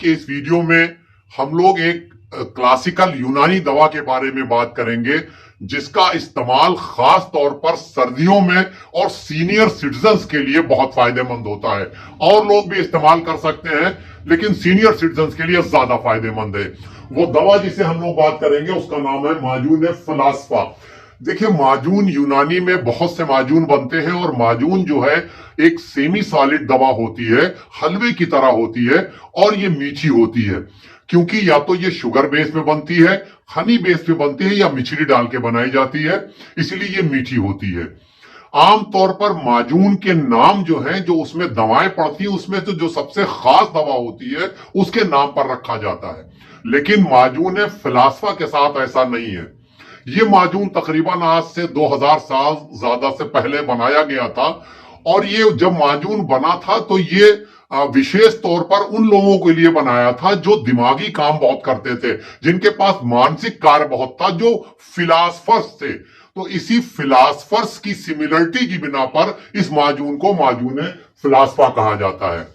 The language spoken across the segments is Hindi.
के इस वीडियो में हम लोग एक क्लासिकल यूनानी दवा के बारे में बात करेंगे जिसका इस्तेमाल खास तौर पर सर्दियों में और सीनियर सिटीजन्स के लिए बहुत फायदेमंद होता है। और लोग भी इस्तेमाल कर सकते हैं लेकिन सीनियर सिटीजन्स के लिए ज्यादा फायदेमंद है। वो दवा जिसे हम लोग बात करेंगे उसका नाम है माजून फलास्फा। देखिए, माजून यूनानी में बहुत से माजून बनते हैं और माजून जो है एक सेमी सॉलिड दवा होती है, हलवे की तरह होती है और ये मीठी होती है क्योंकि या तो ये शुगर बेस पे बनती है, हनी बेस पे बनती है या मिश्री डाल के बनाई जाती है, इसलिए ये मीठी होती है। आमतौर पर माजून के नाम जो हैं, जो उसमें दवाएं पड़ती हैं, उसमें तो जो सबसे खास दवा होती है उसके नाम पर रखा जाता है। लेकिन माजून फलास्फा के साथ ऐसा नहीं है। ये माजून तकरीबन आज से 2000 साल ज्यादा से पहले बनाया गया था और ये जब माजून बना था तो ये विशेष तौर पर उन लोगों के लिए बनाया था जो दिमागी काम बहुत करते थे, जिनके पास मानसिक कार्य बहुत था, जो फिलासफर्स थे। तो इसी फिलासफर्स की सिमिलरिटी की बिना पर इस माजून को माजून फिलास्फा कहा जाता है।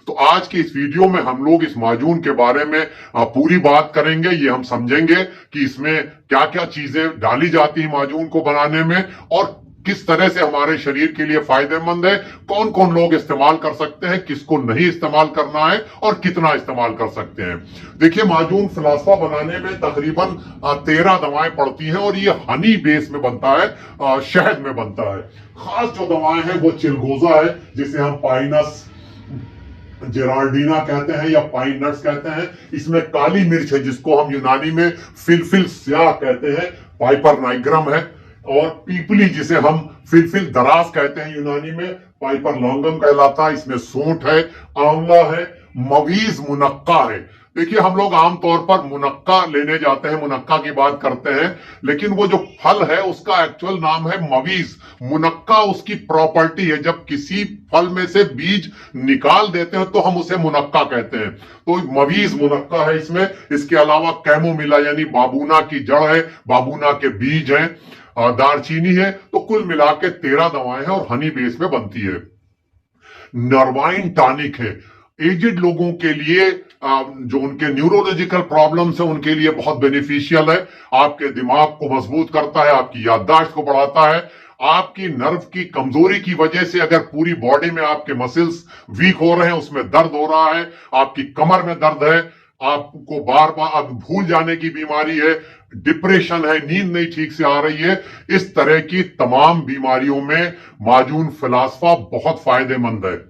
तो आज के इस वीडियो में हम लोग इस माजून के बारे में पूरी बात करेंगे। ये हम समझेंगे कि इसमें क्या क्या चीजें डाली जाती हैं माजून को बनाने में और किस तरह से हमारे शरीर के लिए फायदेमंद है, कौन कौन लोग इस्तेमाल कर सकते हैं, किसको नहीं इस्तेमाल करना है और कितना इस्तेमाल कर सकते हैं। देखिए, माजून फलास्फा बनाने में तकरीबन 13 दवाएं पड़ती हैं और ये हनी बेस में बनता है, शहद में बनता है। खास जो दवाएं हैं वो चिलगोजा है, जिसे हम पाइनस जेराल्डीना कहते हैं या पाइन नट्स कहते हैं। इसमें काली मिर्च है जिसको हम यूनानी में फिलफिल स्याह कहते हैं, पाइपर नाइग्रम है। और पीपली जिसे हम फिलफिल दराज कहते हैं यूनानी में, पाइपर लॉन्गम कहलाता है। इसमें सूंठ है, आंवला है, मवीज मुनक्का है। देखिए, हम लोग आमतौर पर मुनक्का लेने जाते हैं, मुनक्का की बात करते हैं, लेकिन वो जो फल है उसका एक्चुअल नाम है मवीज। मुनक्का उसकी प्रॉपर्टी है, जब किसी फल में से बीज निकाल देते हैं तो हम उसे मुनक्का कहते हैं। तो मवीज मुनक्का है इसमें। इसके अलावा कैमोमिला यानी बाबूना की जड़ है, बाबूना के बीज हैं, दालचीनी है। तो कुल मिला के 13 दवाएं हैं और हनी बेस में बनती है। नर्वाइन टॉनिक है, एजेड लोगों के लिए, जो उनके न्यूरोलॉजिकल प्रॉब्लम्स है उनके लिए बहुत बेनिफिशियल है। आपके दिमाग को मजबूत करता है, आपकी याददाश्त को बढ़ाता है। आपकी नर्व की कमजोरी की वजह से अगर पूरी बॉडी में आपके मसल्स वीक हो रहे हैं, उसमें दर्द हो रहा है, आपकी कमर में दर्द है, आपको बार बार भूल जाने की बीमारी है, डिप्रेशन है, नींद नहीं ठीक से आ रही है, इस तरह की तमाम बीमारियों में माजून फलास्फा बहुत फायदेमंद है।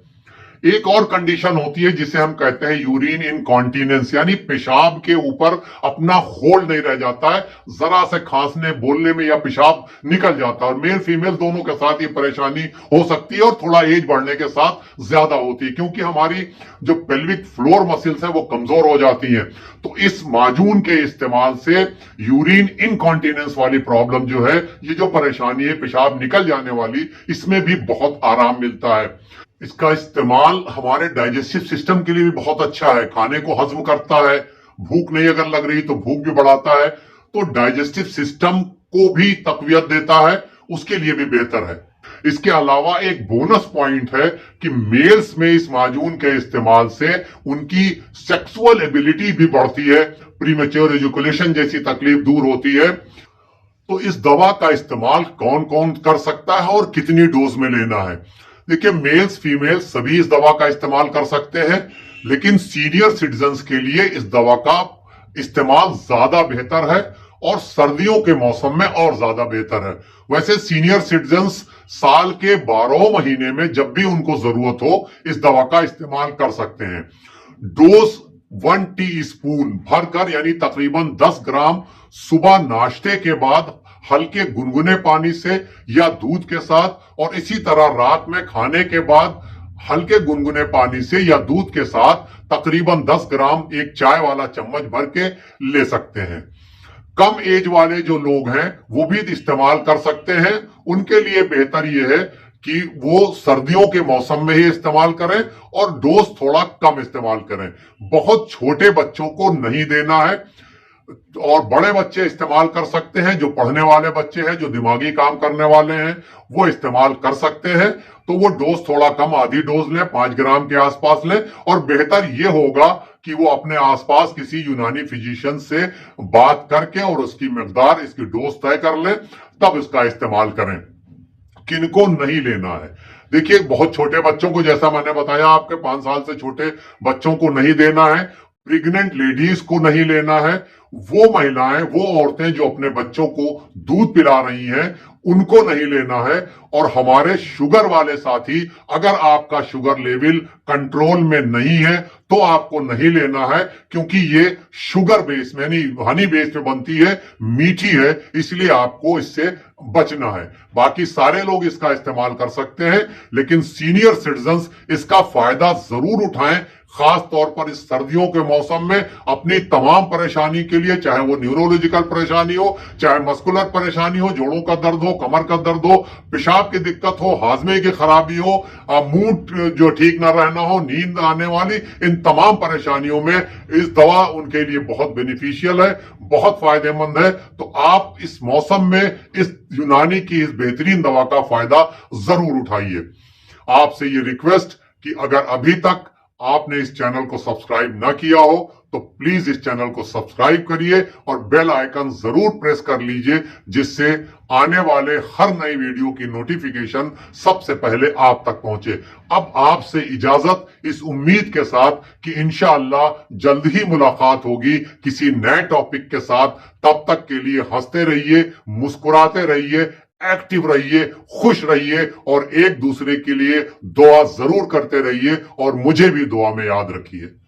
एक और कंडीशन होती है जिसे हम कहते हैं यूरिन इनकॉन्टिनेंस, यानी पेशाब के ऊपर अपना होल्ड नहीं रह जाता है, जरा से खांसने बोलने में या पेशाब निकल जाता है। और मेल फीमेल दोनों के साथ ये परेशानी हो सकती है और थोड़ा एज बढ़ने के साथ ज्यादा होती है क्योंकि हमारी जो पेल्विक फ्लोर मसल्स है वो कमजोर हो जाती हैं। तो इस माजून के इस्तेमाल से यूरिन इनकॉन्टिनेंस वाली प्रॉब्लम जो है, ये जो परेशानी है पेशाब निकल जाने वाली, इसमें भी बहुत आराम मिलता है। इसका इस्तेमाल हमारे डाइजेस्टिव सिस्टम के लिए भी बहुत अच्छा है, खाने को हजम करता है, भूख नहीं अगर लग रही तो भूख भी बढ़ाता है, तो डाइजेस्टिव सिस्टम को भी तकवियत देता है, उसके लिए भी बेहतर है। इसके अलावा एक बोनस पॉइंट है कि मेल्स में इस माजून के इस्तेमाल से उनकी सेक्सुअल एबिलिटी भी बढ़ती है, प्रीमेच्योर एजुकुलेशन जैसी तकलीफ दूर होती है। तो इस दवा का इस्तेमाल कौन कौन कर सकता है और कितनी डोज में लेना है? देखिए, मेल्स फीमेल्स सभी इस दवा का इस्तेमाल कर सकते हैं, लेकिन सीनियर सिटीजन्स के लिए इस दवा का इस्तेमाल ज्यादा बेहतर है और सर्दियों के मौसम में और ज्यादा बेहतर है। वैसे सीनियर सिटीजन्स साल के 12 महीने में जब भी उनको जरूरत हो इस दवा का इस्तेमाल कर सकते हैं। डोज 1 टीस्पून भरकर, यानी तकरीबन 10 ग्राम सुबह नाश्ते के बाद हल्के गुनगुने पानी से या दूध के साथ, और इसी तरह रात में खाने के बाद हल्के गुनगुने पानी से या दूध के साथ तकरीबन 10 ग्राम एक चाय वाला चम्मच भर के ले सकते हैं। कम एज वाले जो लोग हैं वो भी इस्तेमाल कर सकते हैं। उनके लिए बेहतर यह है कि वो सर्दियों के मौसम में ही इस्तेमाल करें और डोज थोड़ा कम इस्तेमाल करें। बहुत छोटे बच्चों को नहीं देना है और बड़े बच्चे इस्तेमाल कर सकते हैं। जो पढ़ने वाले बच्चे हैं, जो दिमागी काम करने वाले हैं, वो इस्तेमाल कर सकते हैं। तो वो डोज थोड़ा कम, आधी डोज लें, 5 ग्राम के आसपास लें। और बेहतर ये होगा कि वो अपने आसपास किसी यूनानी फिजिशियन से बात करके और उसकी मिकदार, इसकी डोज तय कर ले, तब इसका इस्तेमाल करें। किनको नहीं लेना है, देखिए बहुत छोटे बच्चों को, जैसा मैंने बताया, आपके 5 साल से छोटे बच्चों को नहीं देना है, प्रेग्नेंट लेडीज को नहीं लेना है, वो महिलाएं, वो औरतें जो अपने बच्चों को दूध पिला रही हैं, उनको नहीं लेना है। और हमारे शुगर वाले साथी, अगर आपका शुगर लेवल कंट्रोल में नहीं है तो आपको नहीं लेना है, क्योंकि ये शुगर बेस में यानी हनी बेस पे बनती है, मीठी है, इसलिए आपको इससे बचना है। बाकी सारे लोग इसका इस्तेमाल कर सकते हैं, लेकिन सीनियर सिटीजन्स इसका फायदा जरूर उठाएं, खास तौर पर इस सर्दियों के मौसम में अपनी तमाम परेशानी के लिए, चाहे वो न्यूरोलॉजिकल परेशानी हो, चाहे मस्कुलर परेशानी हो, जोड़ों का दर्द हो, कमर का दर्द हो, पेशाब की दिक्कत हो, हाजमे की खराबी हो, मूड जो ठीक ना रहना हो, नींद आने वाली, इन तमाम परेशानियों में इस दवा उनके लिए बहुत बेनिफिशियल है, बहुत फायदेमंद है। तो आप इस मौसम में इस यूनानी की इस बेहतरीन दवा का फायदा जरूर उठाइए। आपसे ये रिक्वेस्ट कि अगर अभी तक आपने इस चैनल को सब्सक्राइब ना किया हो तो प्लीज इस चैनल को सब्सक्राइब करिए और बेल आइकन जरूर प्रेस कर लीजिए, जिससे आने वाले हर नई वीडियो की नोटिफिकेशन सबसे पहले आप तक पहुंचे। अब आपसे इजाजत, इस उम्मीद के साथ कि इंशाअल्लाह जल्द ही मुलाकात होगी किसी नए टॉपिक के साथ। तब तक के लिए हंसते रहिए, मुस्कुराते रहिए, एक्टिव रहिए, खुश रहिए और एक दूसरे के लिए दुआ जरूर करते रहिए और मुझे भी दुआ में याद रखिए।